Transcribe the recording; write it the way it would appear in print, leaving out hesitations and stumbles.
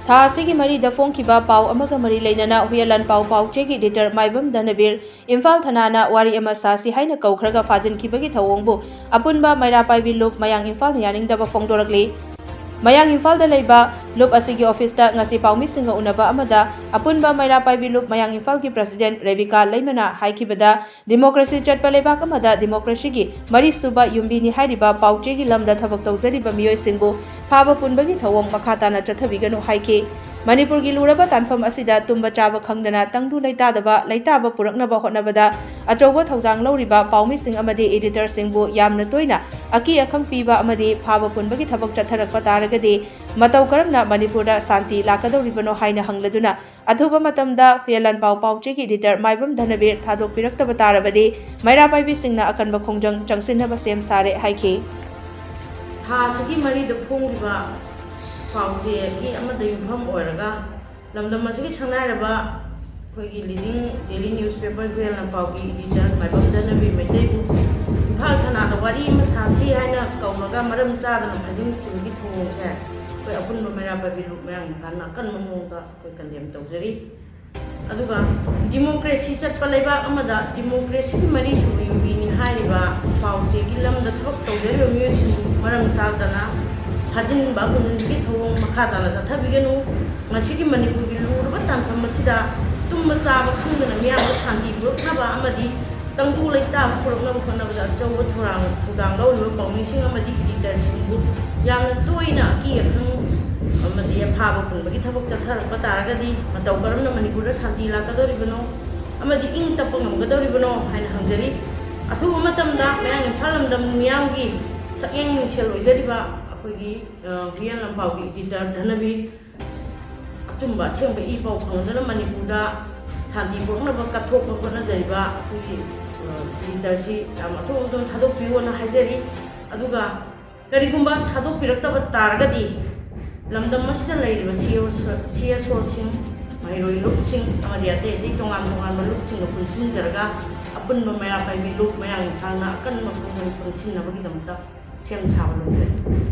ꯊꯥ ꯑꯁꯤꯒꯤ ꯃꯔꯤꯗ ꯐꯣꯡꯈꯤꯕ ꯄꯥꯎ ꯑꯃꯒ ꯃꯔꯤ ꯂꯩꯅꯅ ꯍꯨꯌꯦꯟꯂꯥꯟ ꯄꯥꯎ ꯄꯥꯎꯆꯦꯒꯤ ꯏꯗꯤꯇꯔ ꯃꯥꯏꯕꯝ ꯙꯅꯕꯤꯔ ꯏꯝꯐꯥꯜ ꯊꯅꯥꯅ ꯋꯥꯔꯤ ꯑꯃ ꯁꯥꯁꯤ ꯍꯥꯏꯅ ꯀꯧꯈ꯭ꯔꯒ ꯐꯥꯖꯤꯟꯈꯤꯕꯒꯤ ꯊꯧꯑꯣꯡꯕꯨ ꯑꯄꯨꯟꯕ ꯃꯩꯔꯥꯄꯥꯏꯕꯤ ꯂꯨꯞ ꯃꯌꯥꯡ ꯏꯝꯐꯥꯜꯅ ꯌꯥꯅꯤꯡꯗꯕ ꯐꯣꯡꯗꯣꯔꯛꯂꯤ꯫ ꯃꯌꯥꯡ ꯏꯝꯐꯥꯜꯗ ꯂꯩꯕ ꯂꯨꯞ ꯑꯁꯤꯒꯤ ꯑꯣꯐꯤꯁꯇ ꯉꯁꯤ ꯄꯥꯎꯃꯤꯁꯤꯡꯒ ꯎꯅꯕ ꯑꯃꯗ ꯑꯄꯨꯟꯕ ꯃꯩꯔꯥꯄꯥꯏꯕꯤ ꯂꯨꯞ ꯃꯌꯥꯡ ꯏꯝꯐꯥꯜꯒꯤ ꯄ꯭ꯔꯁꯤꯗꯦꯟꯠ ꯔꯦꯕꯤꯀꯥ ꯂꯩꯃꯅ ꯍꯥꯏꯈꯤꯕꯗ ꯗꯤꯃꯣꯀ꯭ꯔꯦꯁꯤ ꯆꯠꯄ ꯂꯩꯕꯥꯛ ꯑꯃꯗ ꯗꯤꯃꯣꯀ꯭ꯔꯦꯁꯤꯒꯤ ꯃꯔꯤꯁꯨꯕ ꯌꯨꯝꯕꯤꯅꯤ ꯍꯥꯏꯔꯤꯕ ꯄꯥꯎꯆꯦꯒꯤ ꯂꯝꯗ ꯊꯕꯛ ꯇꯧꯖꯔꯤꯕ ꯃꯤꯑꯣꯏꯁꯤꯡꯕꯨ ꯐꯥꯕ ꯄꯨꯟꯕꯒꯤ ꯊꯧꯑꯣꯡ ꯃꯈꯥ ꯇꯥꯅ ꯆꯠꯊꯕꯤꯒꯅꯨ ꯍꯥꯏꯈꯤ꯫ ꯃꯅꯤꯄꯨꯔꯒꯤ ꯂꯨꯔꯕ ꯇꯥꯟꯐꯝ ꯑꯁꯤꯗ ꯇꯨꯝꯕ ꯆꯥꯕ ꯈꯪꯗꯅ ꯇꯪꯗꯨ ꯂꯩꯇꯥꯗꯕ ꯂꯩꯇꯥꯕ ꯄꯨꯔꯛꯅꯕ ꯍꯣꯠꯅꯕꯗ ꯑꯆꯧꯕ ꯊꯧꯗꯥꯡ ꯂꯧꯔꯤꯕ ꯄꯥꯎꯃꯤꯁꯤꯡ ꯑꯃꯗꯤ ꯏꯗꯤꯇꯔꯁꯤꯡꯕꯨ ꯌꯥꯝꯅ ꯇꯣꯏꯅ ꯑꯀꯤ ꯑꯈꯪ ꯄꯤꯕ ꯑꯃꯗꯤ ꯐꯥꯕ ꯄꯨꯟꯕꯒꯤ ꯊꯕꯛ ꯆꯠꯊꯔꯛꯄ ꯇꯥꯔꯒꯗꯤ ꯃꯇꯧ ꯀꯔꯝꯅ ꯃꯅꯤꯄꯨꯔꯗ ꯁꯥꯟꯇꯤ ꯂꯥꯛꯀꯗꯧꯔꯤꯕꯅꯣ ꯍꯥꯏꯅ ꯍꯪꯂꯗꯨꯅ ꯑꯊꯨꯕ ꯃꯇꯝꯗ ꯍꯨꯌꯦꯟꯂꯥꯟ ꯄꯥꯎ ꯄꯥꯎꯆꯦꯒꯤ ꯏꯗꯤꯇꯔ ꯃꯥꯏꯕꯝ ꯙꯅꯕꯤꯔ ꯊꯥꯗꯣꯛꯄꯤꯔꯛꯇꯕ ꯇꯥꯔꯕꯗꯤ ꯃꯩꯔꯥꯄꯥꯏꯕꯤꯁꯤꯡꯅ ꯑꯀꯟꯕ ꯈꯣꯡꯖꯪ ꯆꯪꯁꯤꯟꯅꯕ ꯁꯦꯝ ꯁꯥꯔꯦ ꯍꯥꯏꯈꯤ꯫ ꯊꯥ ꯑꯁꯤꯒꯤ ꯃꯔꯤꯗ ꯐꯣꯡꯈꯤꯕ ꯄꯥꯎꯆꯦꯒꯤ ꯑꯃꯗ ꯌꯨꯝꯐꯝ ꯑꯣꯏꯔꯒ ꯂꯝꯗꯝ ꯑꯁꯤꯒꯤ ꯁꯪꯅꯥꯏꯔꯕ ꯑꯩꯈꯣꯏꯒꯤ ꯂꯤꯗꯤꯡ ꯗꯦꯂꯤ ꯅ꯭ꯌꯨꯁꯄꯦꯄꯔ ꯍꯨꯌꯦꯟꯂꯥꯟ ꯄꯥꯎꯒꯤ ꯏꯗꯤꯇꯔ ꯃꯥꯏꯕꯝ ꯙꯅꯕꯤꯔ ꯃꯩꯇꯩꯕꯨ ꯏꯝꯐꯥꯜ ꯊꯅꯥꯗ ꯋꯥꯔꯤ ꯑꯃ ꯁꯥꯁꯤ ꯍꯥꯏꯅ ꯀꯧꯔꯒ ꯃꯔꯝ ꯆꯥꯗꯅ ꯐꯥꯖꯤꯟꯈꯤꯕꯒꯤ ꯊꯧꯑꯣꯡꯁꯦ ꯑꯩꯈꯣꯏ ꯑꯄꯨꯟꯕ ꯃꯩꯔꯥꯄꯥꯏꯕꯤ ꯂꯨꯞ ꯃꯌꯥꯡ ꯏꯝꯐꯥꯜꯅ ꯑꯀꯟꯕ ꯃꯑꯣꯡꯗ ꯑꯩꯈꯣꯏ ꯀꯟꯗꯦꯝ ꯇꯧꯖꯔꯤ꯫ ꯑꯗꯨꯒ ꯗꯤꯃꯣꯀ꯭ꯔꯦꯁꯤ ꯆꯠꯄ ꯂꯩꯕꯥꯛ ꯑꯃꯗ ꯗꯤꯃꯣꯀ꯭ꯔꯦꯁꯤꯒꯤ ꯃꯔꯤꯁꯨꯕ ꯌꯨꯝꯕꯤꯅꯤ ꯍꯥꯏꯔꯤꯕ ꯄꯥꯎꯆꯦꯒꯤ ꯂꯝꯗ ꯊꯕꯛ ꯇꯧꯖꯔꯤꯕ ꯃꯤꯑꯣꯏꯁꯤꯡꯕꯨ ꯃꯔꯝ ꯆꯥꯗꯅ ꯐꯥꯖꯤꯟꯕ ꯄꯨꯟꯁꯤꯟꯕꯒꯤ ꯊꯧꯑꯣꯡ ꯃꯈꯥ ꯇꯥꯅ ꯆꯠꯊꯕꯤꯒꯅꯨ꯫ ꯉꯁꯤꯒꯤ ꯃꯅꯤꯄꯨꯔꯒꯤ ꯂꯨꯔꯕ ꯇꯥꯟꯐꯝ ꯑꯁꯤꯗ ꯇꯨꯝꯕ ꯆꯥꯕ ꯈꯪꯗꯅ ꯃꯤꯌꯥꯝꯗ ꯁꯥꯟꯇꯤ ꯄꯨꯔꯛꯅꯕ ꯑꯃꯗꯤ ꯇꯪꯗꯨ ꯂꯩꯇꯥꯕ ꯄꯨꯔꯛꯅꯕ ꯍꯣꯠꯅꯕꯗ ꯑꯆꯧꯕ ꯊꯧꯗꯥꯡ ꯂꯧꯔꯤꯕ ꯄꯥꯎꯃꯤꯁꯤꯡ ꯑꯃꯗꯤ ꯏꯗꯤꯇꯔꯁꯤꯡꯕꯨ ꯌꯥꯝꯅ ꯇꯣꯏꯅ ꯑꯀꯤ ꯑꯈꯪ ꯑꯃꯗꯤ ꯐꯥꯕ ꯄꯨꯟꯕꯒꯤ ꯊꯕꯛ ꯆꯠꯊꯔꯛꯄ ꯇꯥꯔꯒꯗꯤ ꯃꯇꯧ ꯀꯔꯝꯅ ꯃꯅꯤꯄꯨꯔꯗ ꯁꯥꯟꯇꯤ ꯂꯥꯛꯀꯗꯧꯔꯤꯕꯅꯣ ꯑꯃꯗꯤ ꯏꯪ ꯇꯞꯄ ꯉꯝꯒꯗꯧꯔꯤꯕꯅꯣ ꯍꯥꯏꯅ ꯍꯪꯖꯔꯤ꯫ ꯑꯊꯨꯕ ꯃꯇꯝꯗ ꯃꯌꯥꯡ ꯏꯝꯐꯥꯜ ꯂꯝꯗꯝ ꯃꯤꯌꯥꯝꯒꯤ ꯁꯛꯌꯦꯡ ꯃꯤꯡꯁꯦꯜ ꯑꯣꯏꯖꯔꯤꯕ ꯑꯩꯈꯣꯏꯒꯤ ꯍꯨꯌꯦꯟꯂꯥꯟ ꯄꯥꯎꯒꯤ ꯏꯗꯤꯇꯔ ꯙꯅꯕꯤꯔ ꯑꯆꯨꯝꯕ ꯑꯁꯦꯡꯕ ꯏ ꯄꯥꯎ ꯐꯪꯗꯨꯅ ꯃꯅꯤꯄꯨꯔꯗ ꯁꯥꯟꯇꯤ ꯄꯨꯔꯛꯅꯕ ꯀꯠꯊꯣꯛꯄ ꯍꯣꯠꯅꯖꯔꯤꯕ ꯑꯩꯈꯣꯏꯒꯤꯏꯗꯤꯇꯔꯁꯤ ꯌꯥꯝ ꯑꯊꯨꯕ ꯃꯇꯝꯗ ꯊꯥꯗꯣꯛꯄꯤꯌꯣꯅ ꯍꯥꯏꯖꯔꯤ꯫ ꯑꯗꯨꯒ ꯀꯔꯤꯒꯨꯝꯕ ꯊꯥꯗꯣꯛꯄꯤꯔꯛꯇꯕ ꯇꯥꯔꯒꯗꯤ ꯂꯝꯗꯝ ꯑꯁꯤꯗ ꯂꯩꯔꯤꯕ CSOꯁꯤꯡ ꯃꯍꯩꯔꯣꯏ ꯂꯨꯞꯁꯤꯡ ꯑꯃꯗꯤ ꯑꯇꯩ ꯑꯇꯩ ꯇꯣꯉꯥꯟ ꯇꯣꯉꯥꯟꯕ ꯂꯨꯞꯁꯤꯡꯒ ꯄꯨꯟꯁꯤꯟꯖꯔꯒ ꯑꯄꯨꯟꯕ ꯃꯩꯔꯥꯄꯥꯏꯕꯤ ꯂꯨꯞ ꯃꯌꯥꯡ ꯏꯝꯐꯥꯜꯅ ꯑꯀꯟꯕ ꯈꯣꯡꯖꯪ ꯄꯨꯟꯁꯤꯟꯅꯕꯒꯤꯗꯃꯛꯇ ꯁꯦꯝ ꯁꯥꯕ ꯂꯣꯏꯖꯔꯤ꯫